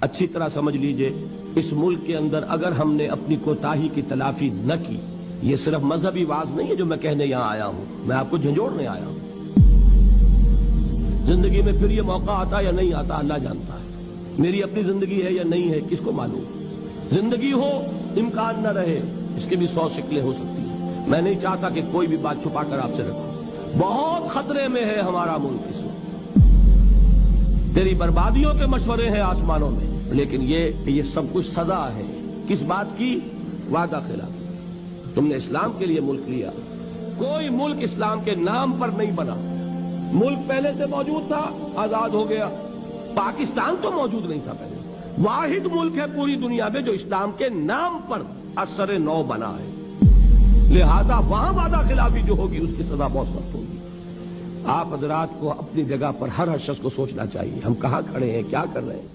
اچھی طرح سمجھ لیجئے، اس ملک کے اندر اگر ہم نے اپنی کوتاہی کی تلافی نہ کی، یہ صرف مذہبی واز نہیں ہے جو میں کہنے یہاں آیا ہوں، میں آپ کو جھنجھوڑنے آیا ہوں۔ زندگی میں پھر یہ موقع آتا یا نہیں آتا اللہ جانتا ہے، میری اپنی زندگی ہے یا نہیں ہے کس کو معلوم۔ زندگی ہو امکان نہ رہے، اس کے بھی 100 شکلیں ہو سکتی ہیں۔ میں نہیں چاہتا کہ کوئی بھی بات چھپا کر آپ سے رکھوں، بہت خطرے میں ہے ہمارا ملک اس وقت۔ تیری بربادیوں کے مشورے ہیں آسمانوں میں، لیکن یہ سب کچھ سزا ہے کس بات کی؟ وعدہ خلاف۔ تم نے اسلام کے لیے ملک لیا، کوئی ملک اسلام کے نام پر نہیں بنا۔ ملک پہلے سے موجود تھا، آزاد ہو گیا۔ پاکستان تو موجود نہیں تھا پہلے، واحد ملک ہے پوری دنیا میں جو اسلام کے نام پر اثر نو بنا ہے، لہذا وہاں وعدہ خلافی جو ہوگی اس کی سزا بہت سخت ہوگی۔ آپ حضرات کو اپنی جگہ پر ہر شخص کو سوچنا چاہیے، ہم کہاں کھڑے ہیں، کیا کر رہے ہیں۔